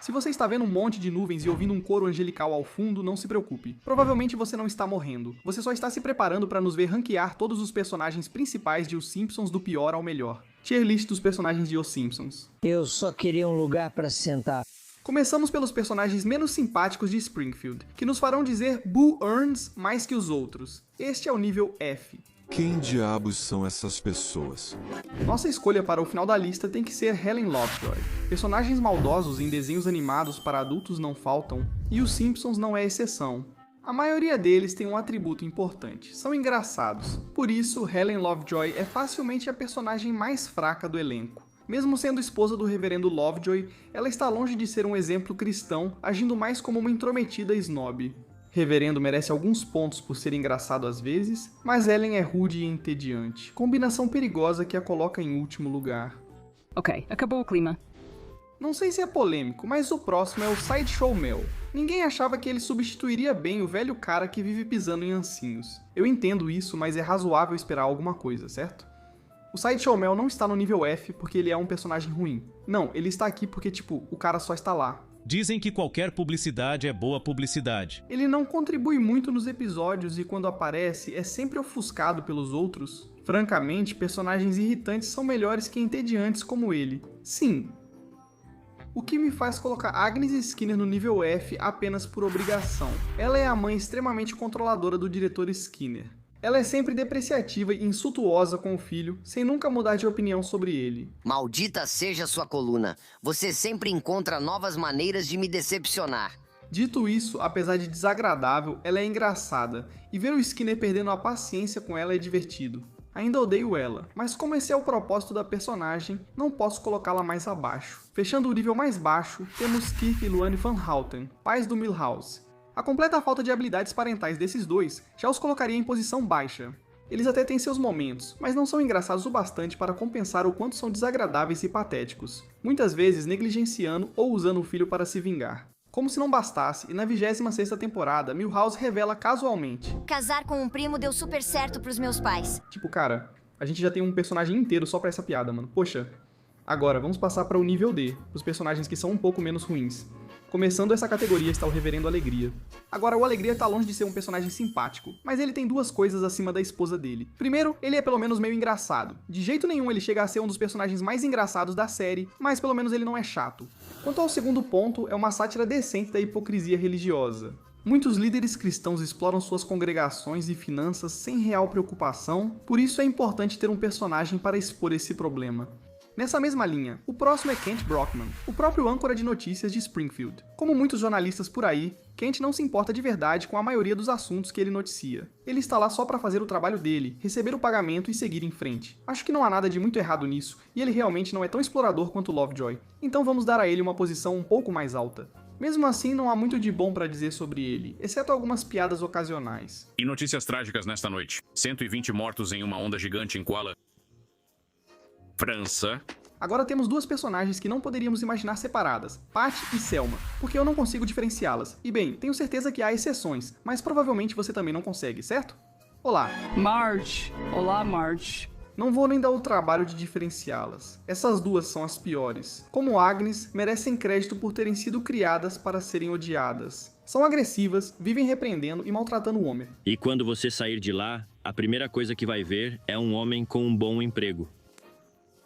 Se você está vendo um monte de nuvens e ouvindo um coro angelical ao fundo, não se preocupe. Provavelmente você não está morrendo. Você só está se preparando para nos ver ranquear todos os personagens principais de Os Simpsons do pior ao melhor. Tier list dos personagens de Os Simpsons. Eu só queria um lugar para sentar. Começamos pelos personagens menos simpáticos de Springfield, que nos farão dizer Boo Earns mais que os outros. Este é o nível F. Quem diabos são essas pessoas? Nossa escolha para o final da lista tem que ser Helen Lovejoy. Personagens maldosos em desenhos animados para adultos não faltam, e Os Simpsons não é exceção. A maioria deles tem um atributo importante, são engraçados. Por isso, Helen Lovejoy é facilmente a personagem mais fraca do elenco. Mesmo sendo esposa do reverendo Lovejoy, ela está longe de ser um exemplo cristão, agindo mais como uma intrometida snob. Reverendo merece alguns pontos por ser engraçado às vezes, mas Ellen é rude e entediante, combinação perigosa que a coloca em último lugar. Ok, acabou o clima. Não sei se é polêmico, mas o próximo é o Sideshow Mel. Ninguém achava que ele substituiria bem o velho cara que vive pisando em ancinhos. Eu entendo isso, mas é razoável esperar alguma coisa, certo? O Sideshow Mel não está no nível F porque ele é um personagem ruim. Não, ele está aqui porque, o cara só está lá. Dizem que qualquer publicidade é boa publicidade. Ele não contribui muito nos episódios e quando aparece é sempre ofuscado pelos outros. Francamente, personagens irritantes são melhores que entediantes como ele. Sim. O que me faz colocar Agnes Skinner no nível F apenas por obrigação. Ela é a mãe extremamente controladora do diretor Skinner. Ela é sempre depreciativa e insultuosa com o filho, sem nunca mudar de opinião sobre ele. Maldita seja sua coluna. Você sempre encontra novas maneiras de me decepcionar. Dito isso, apesar de desagradável, ela é engraçada, e ver o Skinner perdendo a paciência com ela é divertido. Ainda odeio ela, mas como esse é o propósito da personagem, não posso colocá-la mais abaixo. Fechando o nível mais baixo, temos Kirk e Luann Van Houten, pais do Milhouse. A completa falta de habilidades parentais desses dois já os colocaria em posição baixa. Eles até têm seus momentos, mas não são engraçados o bastante para compensar o quanto são desagradáveis e patéticos, muitas vezes negligenciando ou usando o filho para se vingar. Como se não bastasse, e na 26ª temporada, Milhouse revela casualmente: casar com um primo deu super certo pros meus pais. Cara, a gente já tem um personagem inteiro só pra essa piada, mano. Poxa. Agora, vamos passar para o nível D, os personagens que são um pouco menos ruins. Começando essa categoria está o Reverendo Alegria. Agora, o Alegria tá longe de ser um personagem simpático, mas ele tem duas coisas acima da esposa dele. Primeiro, ele é pelo menos meio engraçado. De jeito nenhum ele chega a ser um dos personagens mais engraçados da série, mas pelo menos ele não é chato. Quanto ao segundo ponto, é uma sátira decente da hipocrisia religiosa. Muitos líderes cristãos exploram suas congregações e finanças sem real preocupação, por isso é importante ter um personagem para expor esse problema. Nessa mesma linha, o próximo é Kent Brockman, o próprio âncora de notícias de Springfield. Como muitos jornalistas por aí, Kent não se importa de verdade com a maioria dos assuntos que ele noticia. Ele está lá só para fazer o trabalho dele, receber o pagamento e seguir em frente. Acho que não há nada de muito errado nisso, e ele realmente não é tão explorador quanto Lovejoy. Então vamos dar a ele uma posição um pouco mais alta. Mesmo assim, não há muito de bom para dizer sobre ele, exceto algumas piadas ocasionais. E notícias trágicas nesta noite. 120 mortos em uma onda gigante em Kuala França. Agora temos duas personagens que não poderíamos imaginar separadas, Pat e Selma, porque eu não consigo diferenciá-las. E bem, tenho certeza que há exceções, mas provavelmente você também não consegue, certo? Olá. Marge. Olá, Marge. Não vou nem dar o trabalho de diferenciá-las. Essas duas são as piores. Como Agnes, merecem crédito por terem sido criadas para serem odiadas. São agressivas, vivem repreendendo e maltratando o Homer. E quando você sair de lá, a primeira coisa que vai ver é um homem com um bom emprego.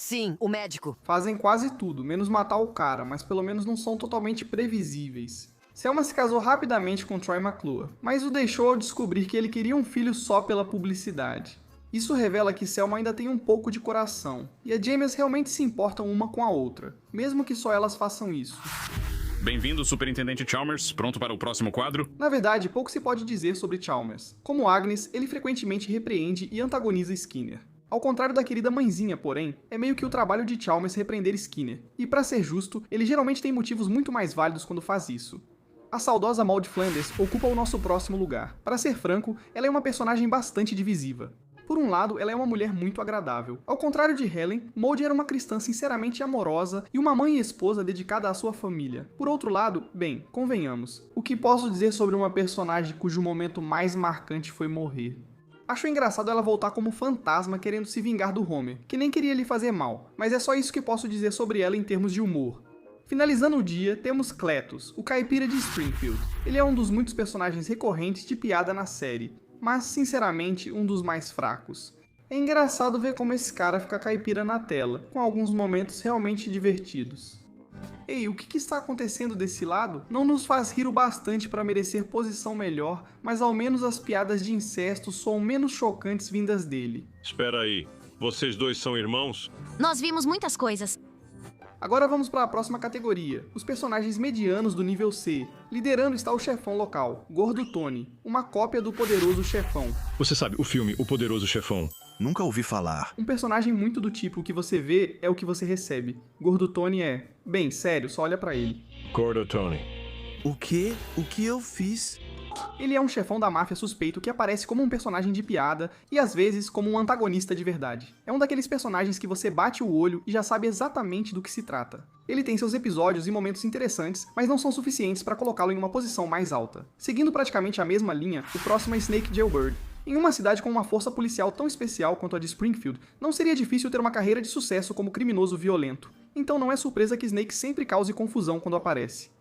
Sim, o médico. Fazem quase tudo, menos matar o cara, mas pelo menos não são totalmente previsíveis. Selma se casou rapidamente com Troy McClure, mas o deixou ao descobrir que ele queria um filho só pela publicidade. Isso revela que Selma ainda tem um pouco de coração, e as gêmeas realmente se importam uma com a outra, mesmo que só elas façam isso. Bem-vindo, Superintendente Chalmers. Pronto para o próximo quadro? Na verdade, pouco se pode dizer sobre Chalmers. Como Agnes, ele frequentemente repreende e antagoniza Skinner. Ao contrário da querida mãezinha, porém, é meio que o trabalho de Chalmers repreender Skinner, e pra ser justo, ele geralmente tem motivos muito mais válidos quando faz isso. A saudosa Maud Flanders ocupa o nosso próximo lugar. Para ser franco, ela é uma personagem bastante divisiva. Por um lado, ela é uma mulher muito agradável. Ao contrário de Helen, Maud era uma cristã sinceramente amorosa e uma mãe e esposa dedicada à sua família. Por outro lado, bem, convenhamos, o que posso dizer sobre uma personagem cujo momento mais marcante foi morrer? Acho engraçado ela voltar como fantasma querendo se vingar do Homer, que nem queria lhe fazer mal, mas é só isso que posso dizer sobre ela em termos de humor. Finalizando o dia, temos Cletus, o caipira de Springfield. Ele é um dos muitos personagens recorrentes de piada na série, mas sinceramente um dos mais fracos. É engraçado ver como esse cara fica caipira na tela, com alguns momentos realmente divertidos. Ei, o que está acontecendo desse lado? Não nos faz rir o bastante para merecer posição melhor, mas ao menos as piadas de incesto soam menos chocantes vindas dele. Espera aí, vocês dois são irmãos? Nós vimos muitas coisas. Agora vamos para a próxima categoria, os personagens medianos do nível C. Liderando está o chefão local, Gordo Tony, uma cópia do poderoso chefão. Você sabe, o filme O Poderoso Chefão. Nunca ouvi falar. Um personagem muito do tipo o que você vê é o que você recebe. Gordo Tony é... Bem, sério, só olha pra ele. Gordo Tony. O quê? O que eu fiz? Ele é um chefão da máfia suspeito que aparece como um personagem de piada e às vezes como um antagonista de verdade. É um daqueles personagens que você bate o olho e já sabe exatamente do que se trata. Ele tem seus episódios e momentos interessantes, mas não são suficientes para colocá-lo em uma posição mais alta. Seguindo praticamente a mesma linha, o próximo é Snake Jailbird. Em uma cidade com uma força policial tão especial quanto a de Springfield, não seria difícil ter uma carreira de sucesso como criminoso violento. Então não é surpresa que Snake sempre cause confusão quando aparece.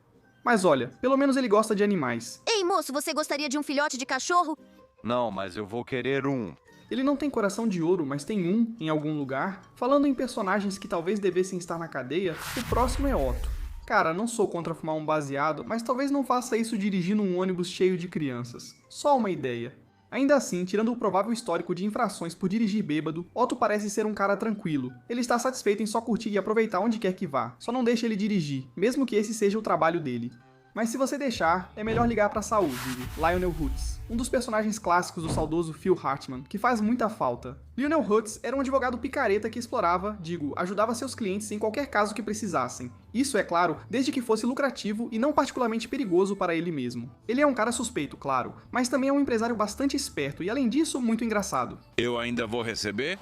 Mas olha, pelo menos ele gosta de animais. Ei, moço, você gostaria de um filhote de cachorro? Não, mas eu vou querer um. Ele não tem coração de ouro, mas tem um, em algum lugar. Falando em personagens que talvez devessem estar na cadeia, o próximo é Otto. Cara, não sou contra fumar um baseado, mas talvez não faça isso dirigindo um ônibus cheio de crianças. Só uma ideia. Ainda assim, tirando o provável histórico de infrações por dirigir bêbado, Otto parece ser um cara tranquilo. Ele está satisfeito em só curtir e aproveitar onde quer que vá, só não deixe ele dirigir, mesmo que esse seja o trabalho dele. Mas se você deixar, é melhor ligar pra saúde, Lionel Hutz, um dos personagens clássicos do saudoso Phil Hartman, que faz muita falta. Lionel Hutz era um advogado picareta que explorava, ajudava seus clientes em qualquer caso que precisassem. Isso, é claro, desde que fosse lucrativo e não particularmente perigoso para ele mesmo. Ele é um cara suspeito, claro, mas também é um empresário bastante esperto e, além disso, muito engraçado. Eu ainda vou receber?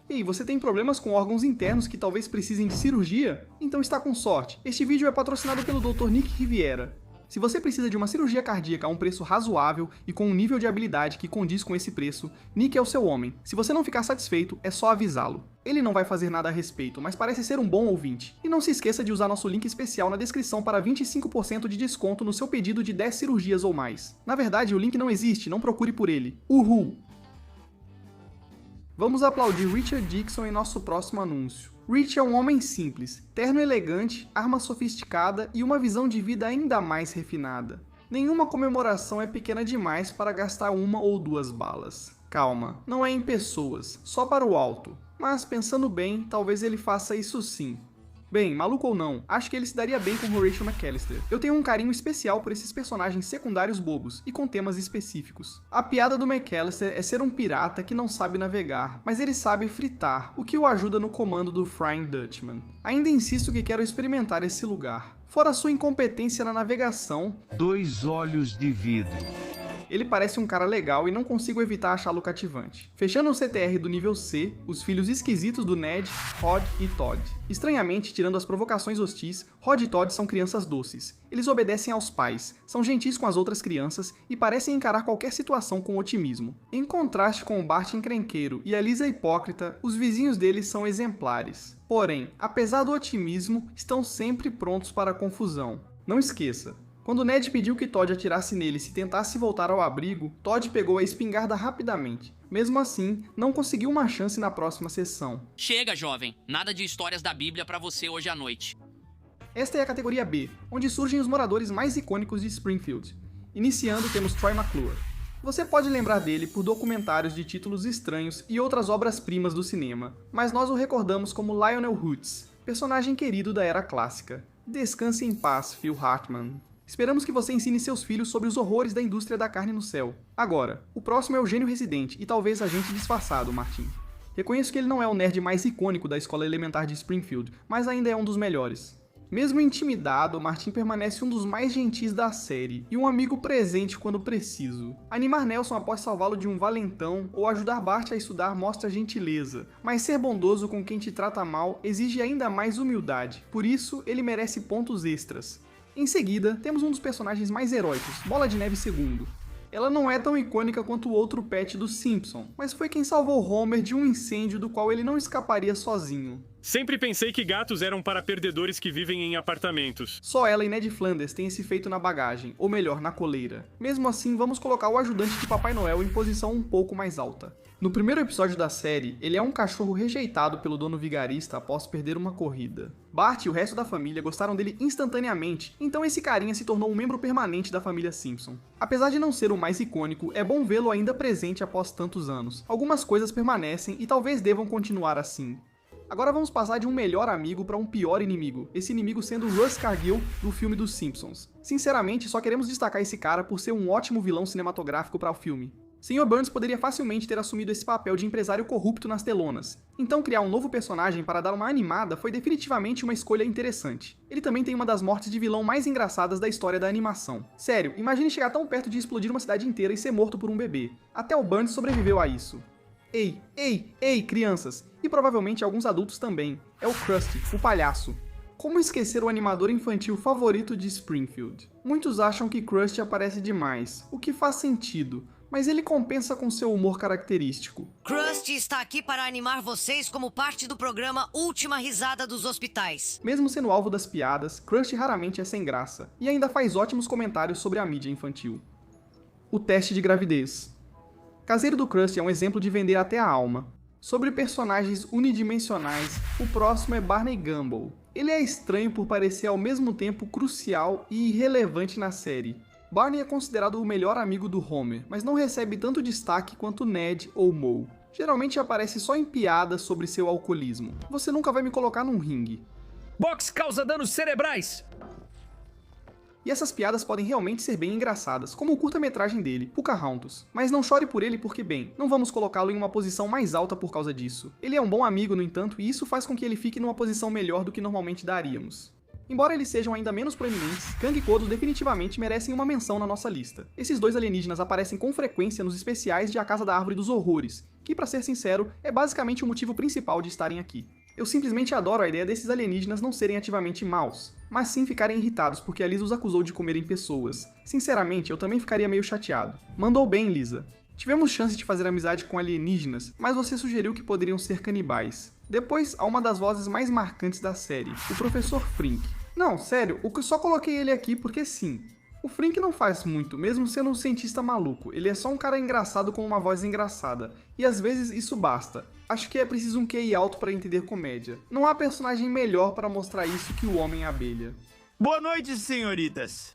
Ei, você tem problemas com órgãos internos que talvez precisem de cirurgia? Então está com sorte. Este vídeo é patrocinado pelo Dr. Nick Riviera. Se você precisa de uma cirurgia cardíaca a um preço razoável e com um nível de habilidade que condiz com esse preço, Nick é o seu homem. Se você não ficar satisfeito, é só avisá-lo. Ele não vai fazer nada a respeito, mas parece ser um bom ouvinte. E não se esqueça de usar nosso link especial na descrição para 25% de desconto no seu pedido de 10 cirurgias ou mais. Na verdade, o link não existe, não procure por ele. Uhul! Vamos aplaudir Richard Dixon em nosso próximo anúncio. Rich é um homem simples, terno elegante, arma sofisticada e uma visão de vida ainda mais refinada. Nenhuma comemoração é pequena demais para gastar uma ou duas balas. Calma, não é em pessoas, só para o alto. Mas pensando bem, talvez ele faça isso sim. Bem, maluco ou não, acho que ele se daria bem com Horatio McAllister. Eu tenho um carinho especial por esses personagens secundários bobos e com temas específicos. A piada do McAllister é ser um pirata que não sabe navegar, mas ele sabe fritar, o que o ajuda no comando do Flying Dutchman. Ainda insisto que quero experimentar esse lugar. Fora sua incompetência na navegação... 2 olhos de vidro. Ele parece um cara legal e não consigo evitar achá-lo cativante. Fechando o CTR do nível C, os filhos esquisitos do Ned, Rod e Todd. Estranhamente, tirando as provocações hostis, Rod e Todd são crianças doces. Eles obedecem aos pais, são gentis com as outras crianças e parecem encarar qualquer situação com otimismo. Em contraste com o Bart encrenqueiro e a Lisa hipócrita, os vizinhos deles são exemplares. Porém, apesar do otimismo, estão sempre prontos para a confusão. Não esqueça, quando Ned pediu que Todd atirasse nele se tentasse voltar ao abrigo, Todd pegou a espingarda rapidamente. Mesmo assim, não conseguiu uma chance na próxima sessão. Chega, jovem. Nada de histórias da Bíblia pra você hoje à noite. Esta é a categoria B, onde surgem os moradores mais icônicos de Springfield. Iniciando, temos Troy McClure. Você pode lembrar dele por documentários de títulos estranhos e outras obras-primas do cinema, mas nós o recordamos como Lionel Hutz, personagem querido da era clássica. Descanse em paz, Phil Hartman. Esperamos que você ensine seus filhos sobre os horrores da indústria da carne no céu. Agora, o próximo é o gênio residente e talvez agente disfarçado, Martin. Reconheço que ele não é o nerd mais icônico da escola elementar de Springfield, mas ainda é um dos melhores. Mesmo intimidado, Martin permanece um dos mais gentis da série e um amigo presente quando preciso. Animar Nelson após salvá-lo de um valentão ou ajudar Bart a estudar mostra gentileza, mas ser bondoso com quem te trata mal exige ainda mais humildade, por isso ele merece pontos extras. Em seguida, temos um dos personagens mais heróicos, Bola de Neve II. Ela não é tão icônica quanto o outro pet do Simpson, mas foi quem salvou Homer de um incêndio do qual ele não escaparia sozinho. Sempre pensei que gatos eram para perdedores que vivem em apartamentos. Só ela e Ned Flanders têm esse feito na bagagem, ou melhor, na coleira. Mesmo assim, vamos colocar o ajudante de Papai Noel em posição um pouco mais alta. No primeiro episódio da série, ele é um cachorro rejeitado pelo dono vigarista após perder uma corrida. Bart e o resto da família gostaram dele instantaneamente, então esse carinha se tornou um membro permanente da família Simpson. Apesar de não ser o mais icônico, é bom vê-lo ainda presente após tantos anos. Algumas coisas permanecem e talvez devam continuar assim. Agora vamos passar de um melhor amigo para um pior inimigo, esse inimigo sendo Russ Cargill do filme dos Simpsons. Sinceramente, só queremos destacar esse cara por ser um ótimo vilão cinematográfico para o filme. Sr. Burns poderia facilmente ter assumido esse papel de empresário corrupto nas telonas, então criar um novo personagem para dar uma animada foi definitivamente uma escolha interessante. Ele também tem uma das mortes de vilão mais engraçadas da história da animação. Sério, imagine chegar tão perto de explodir uma cidade inteira e ser morto por um bebê. Até o Burns sobreviveu a isso. Ei, crianças! E provavelmente alguns adultos também. É o Krusty, o palhaço. Como esquecer o animador infantil favorito de Springfield? Muitos acham que Krusty aparece demais, o que faz sentido, mas ele compensa com seu humor característico. Krusty está aqui para animar vocês como parte do programa Última Risada dos Hospitais. Mesmo sendo alvo das piadas, Krusty raramente é sem graça, e ainda faz ótimos comentários sobre a mídia infantil. O teste de gravidez. Caseiro do Krusty é um exemplo de vender até a alma. Sobre personagens unidimensionais, o próximo é Barney Gumble. Ele é estranho por parecer ao mesmo tempo crucial e irrelevante na série. Barney é considerado o melhor amigo do Homer, mas não recebe tanto destaque quanto Ned ou Moe. Geralmente aparece só em piadas sobre seu alcoolismo. Você nunca vai me colocar num ringue. Box causa danos cerebrais! E essas piadas podem realmente ser bem engraçadas, como o curta-metragem dele, Pocahontas. Mas não chore por ele porque, bem, não vamos colocá-lo em uma posição mais alta por causa disso. Ele é um bom amigo, no entanto, e isso faz com que ele fique numa posição melhor do que normalmente daríamos. Embora eles sejam ainda menos proeminentes, Kang e Kodo definitivamente merecem uma menção na nossa lista. Esses dois alienígenas aparecem com frequência nos especiais de A Casa da Árvore dos Horrores, que, pra ser sincero, é basicamente o motivo principal de estarem aqui. Eu simplesmente adoro a ideia desses alienígenas não serem ativamente maus, mas sim ficarem irritados porque a Lisa os acusou de comerem pessoas. Sinceramente, eu também ficaria meio chateado. Mandou bem, Lisa. Tivemos chance de fazer amizade com alienígenas, mas você sugeriu que poderiam ser canibais. Depois, há uma das vozes mais marcantes da série, o Professor Frink. Não, sério, eu só coloquei ele aqui porque sim. O Frink não faz muito, mesmo sendo um cientista maluco, ele é só um cara engraçado com uma voz engraçada, e às vezes isso basta. Acho que é preciso um QI alto para entender comédia. Não há personagem melhor para mostrar isso que o Homem-Abelha. Boa noite, senhoritas!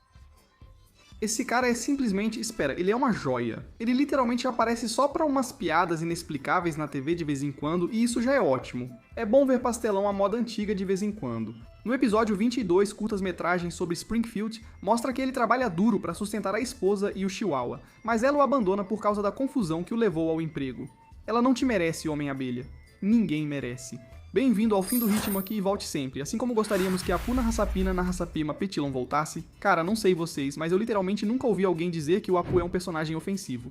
Esse cara é simplesmente... Espera, ele é uma joia. Ele literalmente aparece só pra umas piadas inexplicáveis na TV de vez em quando, e isso já é ótimo. É bom ver pastelão à moda antiga de vez em quando. No episódio 22, curtas-metragens sobre Springfield, mostra que ele trabalha duro para sustentar a esposa e o Chihuahua, mas ela o abandona por causa da confusão que o levou ao emprego. Ela não te merece, Homem-Abelha. Ninguém merece. Bem-vindo ao fim do ritmo aqui e volte sempre. Assim como gostaríamos que a Puna Raçapina na Raçapima Petilon voltasse, cara, não sei vocês, mas eu literalmente nunca ouvi alguém dizer que o Apu é um personagem ofensivo.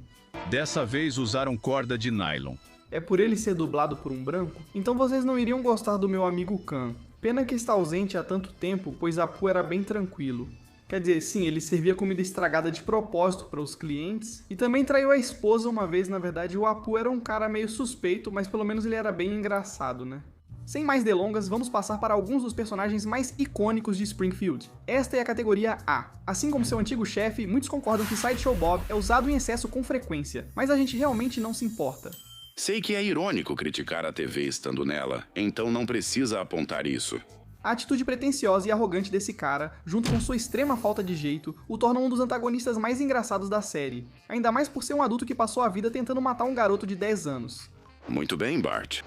Dessa vez usaram corda de nylon. É por ele ser dublado por um branco? Então vocês não iriam gostar do meu amigo Khan. Pena que está ausente há tanto tempo, pois Apu era bem tranquilo. Quer dizer, sim, ele servia comida estragada de propósito para os clientes, e também traiu a esposa uma vez. Na verdade, o Apu era um cara meio suspeito, mas pelo menos ele era bem engraçado, né? Sem mais delongas, vamos passar para alguns dos personagens mais icônicos de Springfield. Esta é a categoria A. Assim como seu antigo chefe, muitos concordam que Sideshow Bob é usado em excesso com frequência, mas a gente realmente não se importa. Sei que é irônico criticar a TV estando nela, então não precisa apontar isso. A atitude pretensiosa e arrogante desse cara, junto com sua extrema falta de jeito, o tornam um dos antagonistas mais engraçados da série, ainda mais por ser um adulto que passou a vida tentando matar um garoto de 10 anos. Muito bem, Bart.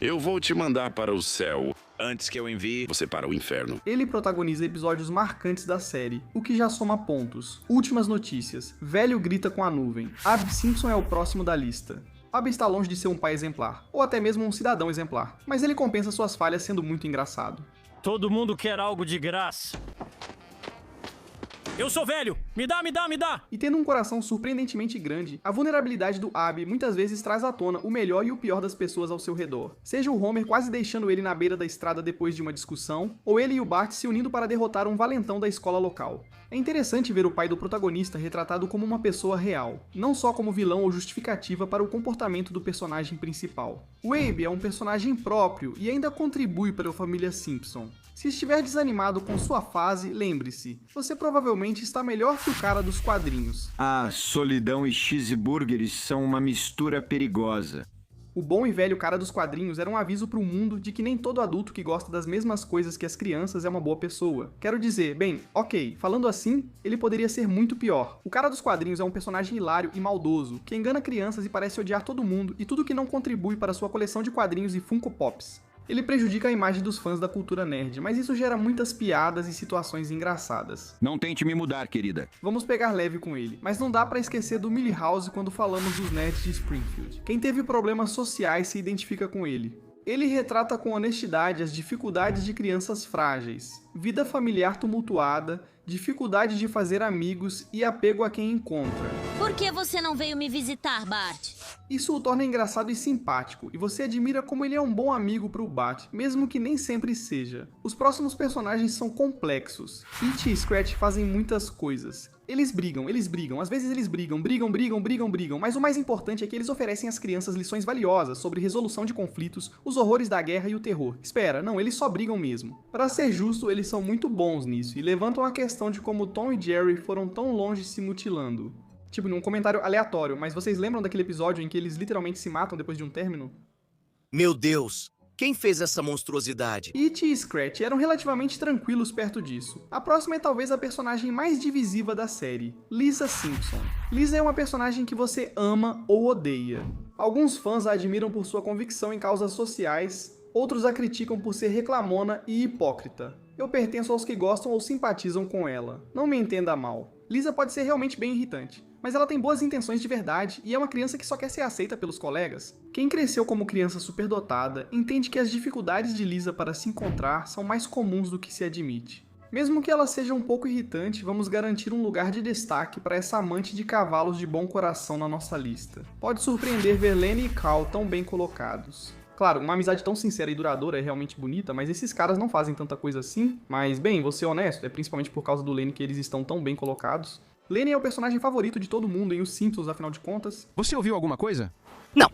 Eu vou te mandar para o céu, antes que eu envie você para o inferno. Ele protagoniza episódios marcantes da série, o que já soma pontos. Últimas notícias. Velho grita com a nuvem. Abe Simpson é o próximo da lista. Abe está longe de ser um pai exemplar, ou até mesmo um cidadão exemplar, mas ele compensa suas falhas sendo muito engraçado. Todo mundo quer algo de graça. Eu sou velho, Me dá, me dá, me dá! E tendo um coração surpreendentemente grande, a vulnerabilidade do Abby muitas vezes traz à tona o melhor e o pior das pessoas ao seu redor. Seja o Homer quase deixando ele na beira da estrada depois de uma discussão, ou ele e o Bart se unindo para derrotar um valentão da escola local. É interessante ver o pai do protagonista retratado como uma pessoa real, não só como vilão ou justificativa para o comportamento do personagem principal. O Abe é um personagem próprio e ainda contribui para a família Simpson. Se estiver desanimado com sua fase, lembre-se, você provavelmente está melhor que o cara dos quadrinhos. Ah, solidão e cheeseburgers são uma mistura perigosa. O bom e velho cara dos quadrinhos era um aviso para o mundo de que nem todo adulto que gosta das mesmas coisas que as crianças é uma boa pessoa. Quero dizer, bem, ok, falando assim, ele poderia ser muito pior. O cara dos quadrinhos é um personagem hilário e maldoso, que engana crianças e parece odiar todo mundo e tudo que não contribui para sua coleção de quadrinhos e Funko Pops. Ele prejudica a imagem dos fãs da cultura nerd, mas isso gera muitas piadas e situações engraçadas. Não tente me mudar, querida. Vamos pegar leve com ele, mas não dá pra esquecer do Milhouse quando falamos dos nerds de Springfield. Quem teve problemas sociais se identifica com ele. Ele retrata com honestidade as dificuldades de crianças frágeis, vida familiar tumultuada, dificuldade de fazer amigos e apego a quem encontra. Por que você não veio me visitar, Bart? Isso o torna engraçado e simpático, e você admira como ele é um bom amigo pro Bart, mesmo que nem sempre seja. Os próximos personagens são complexos. Itchy e Scratch fazem muitas coisas. Eles brigam, às vezes eles brigam, mas o mais importante é que eles oferecem às crianças lições valiosas sobre resolução de conflitos, os horrores da guerra e o terror. Espera, não, eles só brigam mesmo. Para ser justo, eles são muito bons nisso, e levantam a questão de como Tom e Jerry foram tão longe se mutilando. Tipo, num comentário aleatório, mas vocês lembram daquele episódio em que eles literalmente se matam depois de um término? Meu Deus! Quem fez essa monstruosidade? Itchy e Scratch eram relativamente tranquilos perto disso. A próxima é talvez a personagem mais divisiva da série, Lisa Simpson. Lisa é uma personagem que você ama ou odeia. Alguns fãs a admiram por sua convicção em causas sociais, outros a criticam por ser reclamona e hipócrita. Eu pertenço aos que gostam ou simpatizam com ela. Não me entenda mal. Lisa pode ser realmente bem irritante, mas ela tem boas intenções de verdade e é uma criança que só quer ser aceita pelos colegas. Quem cresceu como criança superdotada entende que as dificuldades de Lisa para se encontrar são mais comuns do que se admite. Mesmo que ela seja um pouco irritante, vamos garantir um lugar de destaque para essa amante de cavalos de bom coração na nossa lista. Pode surpreender ver Lenny e Cal tão bem colocados. Claro, uma amizade tão sincera e duradoura é realmente bonita, mas esses caras não fazem tanta coisa assim. Mas, bem, vou ser honesto, é principalmente por causa do Lenny que eles estão tão bem colocados. Lenny é o personagem favorito de todo mundo em Os Simpsons, afinal de contas. Você ouviu alguma coisa? Não.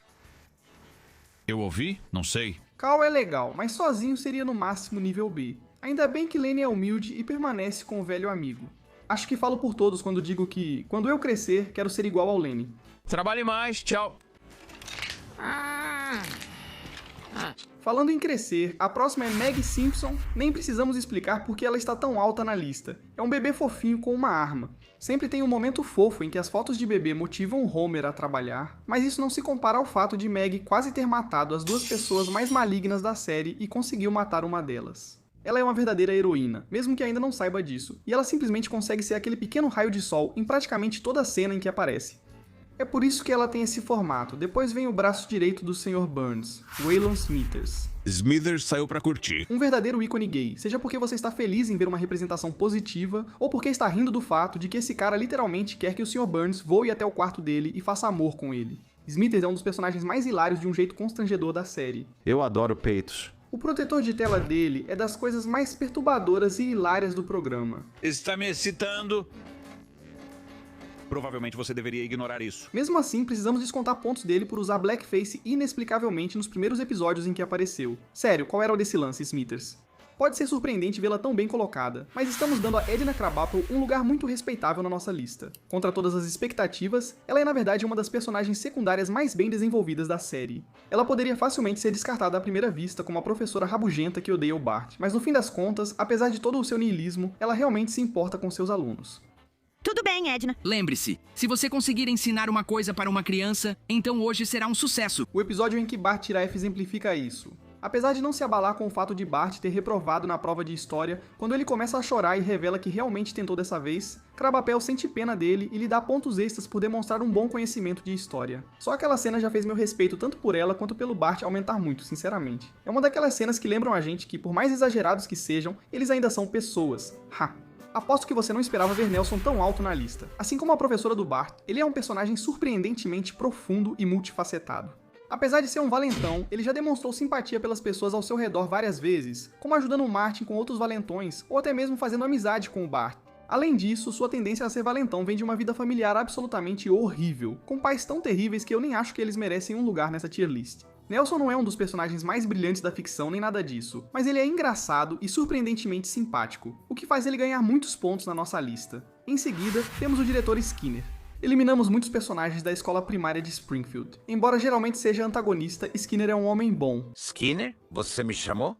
Eu ouvi? Não sei. Cal é legal, mas sozinho seria no máximo nível B. Ainda bem que Lenny é humilde e permanece com o velho amigo. Acho que falo por todos quando digo que, quando eu crescer, quero ser igual ao Lenny. Trabalhe mais, tchau. Falando em crescer, a próxima é Maggie Simpson. Nem precisamos explicar por que ela está tão alta na lista. É um bebê fofinho com uma arma. Sempre tem um momento fofo em que as fotos de bebê motivam Homer a trabalhar, mas isso não se compara ao fato de Maggie quase ter matado as duas pessoas mais malignas da série e conseguiu matar uma delas. Ela é uma verdadeira heroína, mesmo que ainda não saiba disso, e ela simplesmente consegue ser aquele pequeno raio de sol em praticamente toda a cena em que aparece. É por isso que ela tem esse formato. Depois vem o braço direito do Sr. Burns, Waylon Smithers. Smithers saiu pra curtir. Um verdadeiro ícone gay, seja porque você está feliz em ver uma representação positiva, ou porque está rindo do fato de que esse cara literalmente quer que o Sr. Burns voe até o quarto dele e faça amor com ele. Smithers é um dos personagens mais hilários de um jeito constrangedor da série. Eu adoro peitos. O protetor de tela dele é das coisas mais perturbadoras e hilárias do programa. Está me excitando. Provavelmente você deveria ignorar isso. Mesmo assim, precisamos descontar pontos dele por usar blackface inexplicavelmente nos primeiros episódios em que apareceu. Sério, qual era o desse lance, Smithers? Pode ser surpreendente vê-la tão bem colocada, mas estamos dando a Edna Krabappel um lugar muito respeitável na nossa lista. Contra todas as expectativas, ela é na verdade uma das personagens secundárias mais bem desenvolvidas da série. Ela poderia facilmente ser descartada à primeira vista como a professora rabugenta que odeia o Bart, mas no fim das contas, apesar de todo o seu niilismo, ela realmente se importa com seus alunos. Tudo bem, Edna. Lembre-se, se você conseguir ensinar uma coisa para uma criança, então hoje será um sucesso. O episódio em que Bart tira F exemplifica isso. Apesar de não se abalar com o fato de Bart ter reprovado na prova de história, quando ele começa a chorar e revela que realmente tentou dessa vez, Krabappel sente pena dele e lhe dá pontos extras por demonstrar um bom conhecimento de história. Só aquela cena já fez meu respeito tanto por ela quanto pelo Bart aumentar muito, sinceramente. É uma daquelas cenas que lembram a gente que, por mais exagerados que sejam, eles ainda são pessoas. Ha! Aposto que você não esperava ver Nelson tão alto na lista. Assim como a professora do Bart, ele é um personagem surpreendentemente profundo e multifacetado. Apesar de ser um valentão, ele já demonstrou simpatia pelas pessoas ao seu redor várias vezes, como ajudando o Martin com outros valentões, ou até mesmo fazendo amizade com o Bart. Além disso, sua tendência a ser valentão vem de uma vida familiar absolutamente horrível, com pais tão terríveis que eu nem acho que eles merecem um lugar nessa tier list. Nelson não é um dos personagens mais brilhantes da ficção nem nada disso, mas ele é engraçado e surpreendentemente simpático, o que faz ele ganhar muitos pontos na nossa lista. Em seguida, temos o diretor Skinner. Eliminamos muitos personagens da escola primária de Springfield. Embora geralmente seja antagonista, Skinner é um homem bom. Skinner? Você me chamou?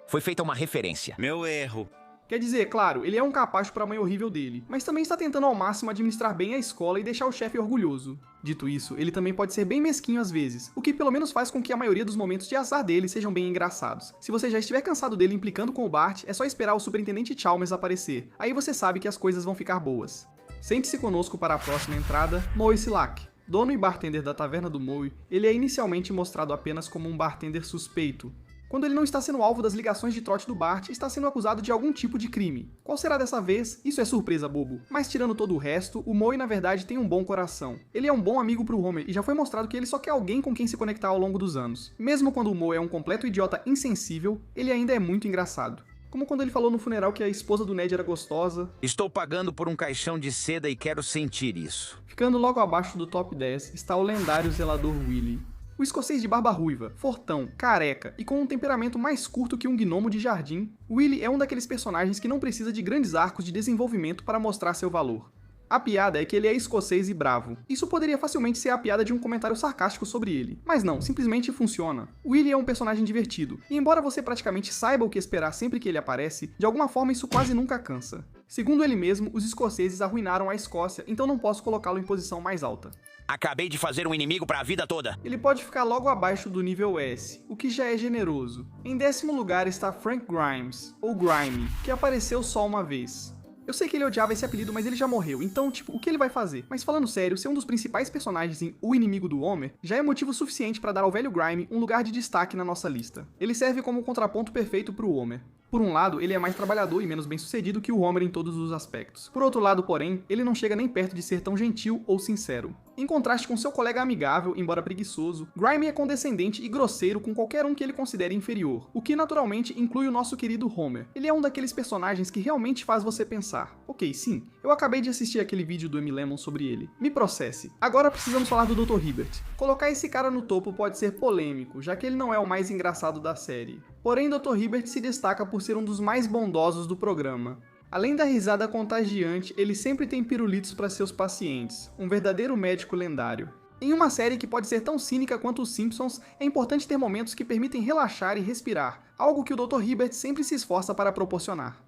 Foi feita uma referência. Meu erro. Quer dizer, claro, ele é um capacho para a mãe horrível dele, mas também está tentando ao máximo administrar bem a escola e deixar o chefe orgulhoso. Dito isso, ele também pode ser bem mesquinho às vezes, o que pelo menos faz com que a maioria dos momentos de azar dele sejam bem engraçados. Se você já estiver cansado dele implicando com o Bart, é só esperar o superintendente Chalmers aparecer, aí você sabe que as coisas vão ficar boas. Sente-se conosco para a próxima entrada, Moe Silak. Dono e bartender da taverna do Moe, ele é inicialmente mostrado apenas como um bartender suspeito. Quando ele não está sendo alvo das ligações de trote do Bart, está sendo acusado de algum tipo de crime. Qual será dessa vez? Isso é surpresa, bobo. Mas tirando todo o resto, o Moe na verdade tem um bom coração. Ele é um bom amigo pro Homer e já foi mostrado que ele só quer alguém com quem se conectar ao longo dos anos. Mesmo quando o Moe é um completo idiota insensível, ele ainda é muito engraçado. Como quando ele falou no funeral que a esposa do Ned era gostosa. Estou pagando por um caixão de seda e quero sentir isso. Ficando logo abaixo do top 10 está o lendário zelador Willy. O escocês de barba ruiva, fortão, careca e com um temperamento mais curto que um gnomo de jardim, Willy é um daqueles personagens que não precisa de grandes arcos de desenvolvimento para mostrar seu valor. A piada é que ele é escocês e bravo. Isso poderia facilmente ser a piada de um comentário sarcástico sobre ele. Mas não, simplesmente funciona. Willy é um personagem divertido, e embora você praticamente saiba o que esperar sempre que ele aparece, de alguma forma isso quase nunca cansa. Segundo ele mesmo, os escoceses arruinaram a Escócia, então não posso colocá-lo em posição mais alta. Acabei de fazer um inimigo para a vida toda. Ele pode ficar logo abaixo do nível S, o que já é generoso. Em 10º lugar está Frank Grimes, ou Grime, que apareceu só uma vez. Eu sei que ele odiava esse apelido, mas ele já morreu, então, o que ele vai fazer? Mas falando sério, ser um dos principais personagens em O Inimigo do Homer já é motivo suficiente para dar ao velho Grime um lugar de destaque na nossa lista. Ele serve como um contraponto perfeito pro Homer. Por um lado, ele é mais trabalhador e menos bem-sucedido que o Homer em todos os aspectos. Por outro lado, porém, ele não chega nem perto de ser tão gentil ou sincero. Em contraste com seu colega amigável, embora preguiçoso, Grime é condescendente e grosseiro com qualquer um que ele considere inferior, o que naturalmente inclui o nosso querido Homer. Ele é um daqueles personagens que realmente faz você pensar. Ok, sim, eu acabei de assistir aquele vídeo do Amy Lemon sobre ele. Me processe. Agora precisamos falar do Dr. Hibbert. Colocar esse cara no topo pode ser polêmico, já que ele não é o mais engraçado da série. Porém, Dr. Hibbert se destaca por ser um dos mais bondosos do programa. Além da risada contagiante, ele sempre tem pirulitos para seus pacientes, um verdadeiro médico lendário. Em uma série que pode ser tão cínica quanto os Simpsons, é importante ter momentos que permitem relaxar e respirar, algo que o Dr. Hibbert sempre se esforça para proporcionar.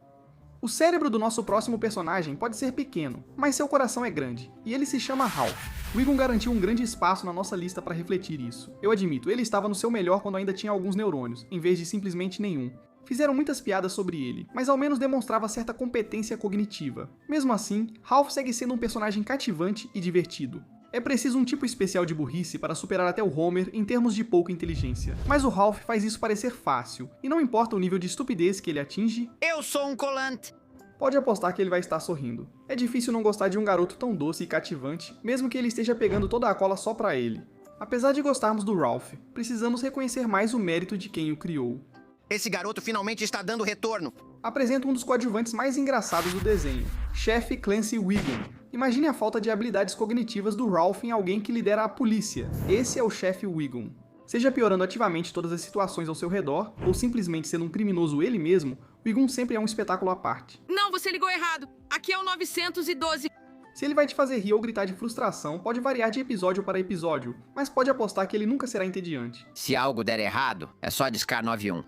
O cérebro do nosso próximo personagem pode ser pequeno, mas seu coração é grande, e ele se chama Ralph. Wiggum garantiu um grande espaço na nossa lista para refletir isso. Eu admito, ele estava no seu melhor quando ainda tinha alguns neurônios, em vez de simplesmente nenhum. Fizeram muitas piadas sobre ele, mas ao menos demonstrava certa competência cognitiva. Mesmo assim, Ralph segue sendo um personagem cativante e divertido. É preciso um tipo especial de burrice para superar até o Homer em termos de pouca inteligência. Mas o Ralph faz isso parecer fácil, e não importa o nível de estupidez que ele atinge... Eu sou um colante! Pode apostar que ele vai estar sorrindo. É difícil não gostar de um garoto tão doce e cativante, mesmo que ele esteja pegando toda a cola só pra ele. Apesar de gostarmos do Ralph, precisamos reconhecer mais o mérito de quem o criou. Esse garoto finalmente está dando retorno. Apresenta um dos coadjuvantes mais engraçados do desenho, Chefe Clancy Wiggum. Imagine a falta de habilidades cognitivas do Ralph em alguém que lidera a polícia. Esse é o Chefe Wiggum. Seja piorando ativamente todas as situações ao seu redor, ou simplesmente sendo um criminoso ele mesmo, Wiggum sempre é um espetáculo à parte. Não, você ligou errado. Aqui é o 912. Se ele vai te fazer rir ou gritar de frustração, pode variar de episódio para episódio, mas pode apostar que ele nunca será entediante. Se algo der errado, é só discar 91.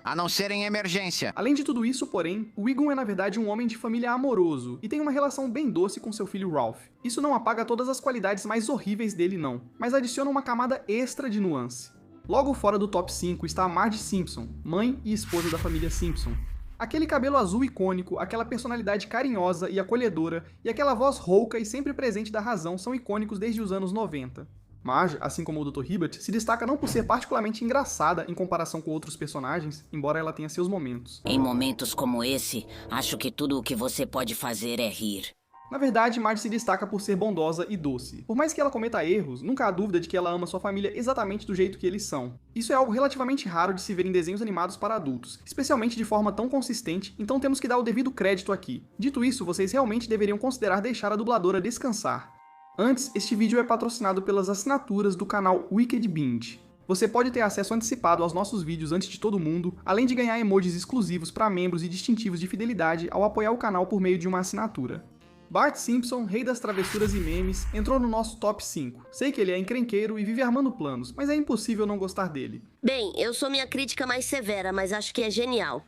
A não ser em emergência. Além de tudo isso, porém, Wiggum é na verdade um homem de família amoroso e tem uma relação bem doce com seu filho Ralph. Isso não apaga todas as qualidades mais horríveis dele não, mas adiciona uma camada extra de nuance. Logo fora do top 5 está a Marge Simpson, mãe e esposa da família Simpson. Aquele cabelo azul icônico, aquela personalidade carinhosa e acolhedora e aquela voz rouca e sempre presente da razão são icônicos desde os anos 90. Marge, assim como o Dr. Hibbert, se destaca não por ser particularmente engraçada em comparação com outros personagens, embora ela tenha seus momentos. Em momentos como esse, acho que tudo o que você pode fazer é rir. Na verdade, Marge se destaca por ser bondosa e doce. Por mais que ela cometa erros, nunca há dúvida de que ela ama sua família exatamente do jeito que eles são. Isso é algo relativamente raro de se ver em desenhos animados para adultos, especialmente de forma tão consistente, então temos que dar o devido crédito aqui. Dito isso, vocês realmente deveriam considerar deixar a dubladora descansar. Antes, este vídeo é patrocinado pelas assinaturas do canal Wicked Binge. Você pode ter acesso antecipado aos nossos vídeos antes de todo mundo, além de ganhar emojis exclusivos para membros e distintivos de fidelidade ao apoiar o canal por meio de uma assinatura. Bart Simpson, rei das travessuras e memes, entrou no nosso top 5. Sei que ele é encrenqueiro e vive armando planos, mas é impossível não gostar dele. Bem, eu sou minha crítica mais severa, mas acho que é genial.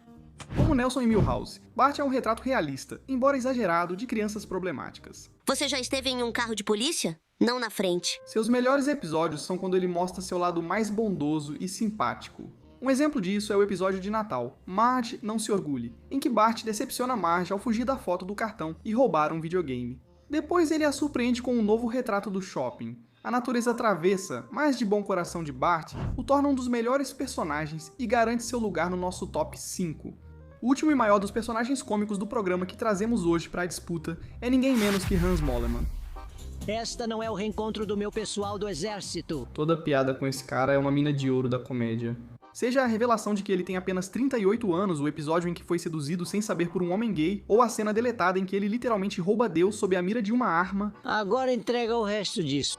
Como Nelson em Milhouse, Bart é um retrato realista, embora exagerado, de crianças problemáticas. Você já esteve em um carro de polícia? Não na frente. Seus melhores episódios são quando ele mostra seu lado mais bondoso e simpático. Um exemplo disso é o episódio de Natal, Marge Não Se Orgulhe, em que Bart decepciona Marge ao fugir da foto do cartão e roubar um videogame. Depois ele a surpreende com um novo retrato do shopping. A natureza travessa, mas de bom coração de Bart, o torna um dos melhores personagens e garante seu lugar no nosso top 5. O último e maior dos personagens cômicos do programa que trazemos hoje para a disputa é ninguém menos que Hans Moleman. Esta não é o reencontro do meu pessoal do exército. Toda piada com esse cara é uma mina de ouro da comédia. Seja a revelação de que ele tem apenas 38 anos, o episódio em que foi seduzido sem saber por um homem gay, ou a cena deletada em que ele literalmente rouba Deus sob a mira de uma arma. Agora entrega o resto disso.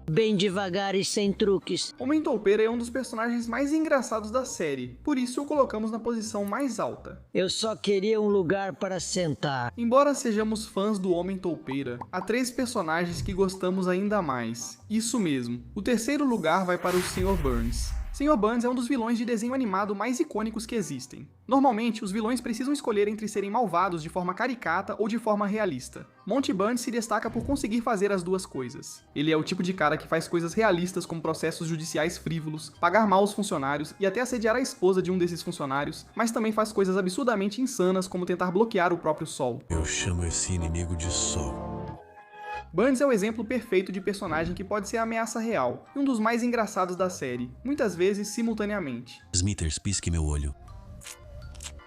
Bem devagar e sem truques. Homem Toupeira é um dos personagens mais engraçados da série, por isso o colocamos na posição mais alta. Eu só queria um lugar para sentar. Embora sejamos fãs do Homem Toupeira, há 3 personagens que gostamos ainda mais. Isso mesmo, o terceiro lugar vai para o Sr. Burns. Sr. Burns é um dos vilões de desenho animado mais icônicos que existem. Normalmente, os vilões precisam escolher entre serem malvados de forma caricata ou de forma realista. Monty Burns se destaca por conseguir fazer as duas coisas. Ele é o tipo de cara que faz coisas realistas como processos judiciais frívolos, pagar mal os funcionários e até assediar a esposa de um desses funcionários, mas também faz coisas absurdamente insanas como tentar bloquear o próprio sol. Eu chamo esse inimigo de sol. Burns é o exemplo perfeito de personagem que pode ser a ameaça real, e um dos mais engraçados da série, muitas vezes simultaneamente. Smithers, pisque meu olho.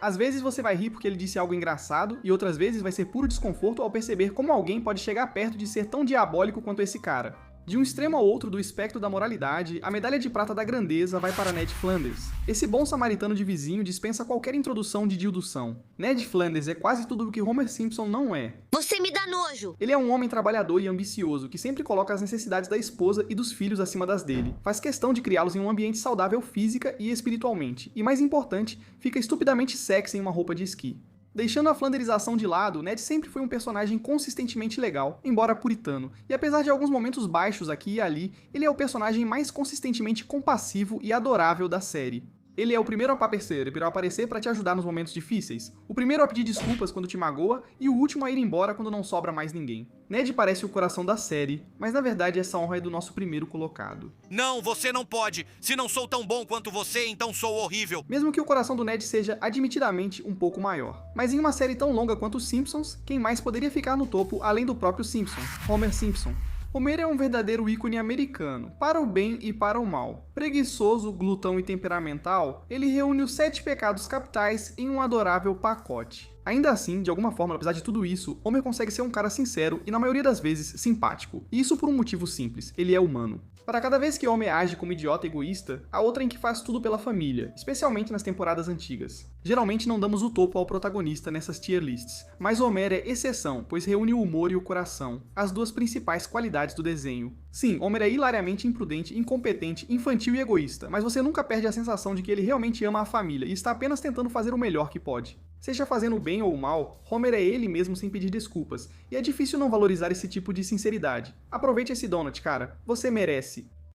Às vezes você vai rir porque ele disse algo engraçado, e outras vezes vai ser puro desconforto ao perceber como alguém pode chegar perto de ser tão diabólico quanto esse cara. De um extremo ao outro do espectro da moralidade, a medalha de prata da grandeza vai para Ned Flanders. Esse bom samaritano de vizinho dispensa qualquer introdução de dildução. Ned Flanders é quase tudo o que Homer Simpson não é. Você me dá nojo! Ele é um homem trabalhador e ambicioso, que sempre coloca as necessidades da esposa e dos filhos acima das dele. Faz questão de criá-los em um ambiente saudável física e espiritualmente. E mais importante, fica estupidamente sexy em uma roupa de esqui. Deixando a flanderização de lado, Ned sempre foi um personagem consistentemente legal, embora puritano, e apesar de alguns momentos baixos aqui e ali, ele é o personagem mais consistentemente compassivo e adorável da série. Ele é o primeiro a aparecer para te ajudar nos momentos difíceis, o primeiro a pedir desculpas quando te magoa e o último a ir embora quando não sobra mais ninguém. Ned parece o coração da série, mas na verdade essa honra é do nosso primeiro colocado. Não, você não pode! Se não sou tão bom quanto você, então sou horrível! Mesmo que o coração do Ned seja admitidamente um pouco maior. Mas em uma série tão longa quanto os Simpsons, quem mais poderia ficar no topo além do próprio Simpson, Homer Simpson? Homer é um verdadeiro ícone americano, para o bem e para o mal. Preguiçoso, glutão e temperamental, ele reúne os 7 pecados capitais em um adorável pacote. Ainda assim, de alguma forma, apesar de tudo isso, Homer consegue ser um cara sincero e, na maioria das vezes, simpático. E isso por um motivo simples, ele é humano. Para cada vez que Homer age como idiota egoísta, há outra em que faz tudo pela família, especialmente nas temporadas antigas. Geralmente não damos o topo ao protagonista nessas tier lists, mas Homer é exceção, pois reúne o humor e o coração, as duas principais qualidades do desenho. Sim, Homer é hilariamente imprudente, incompetente, infantil e egoísta, mas você nunca perde a sensação de que ele realmente ama a família e está apenas tentando fazer o melhor que pode. Seja fazendo o bem ou o mal, Homer é ele mesmo sem pedir desculpas, e é difícil não valorizar esse tipo de sinceridade. Aproveite esse donut, cara, você merece.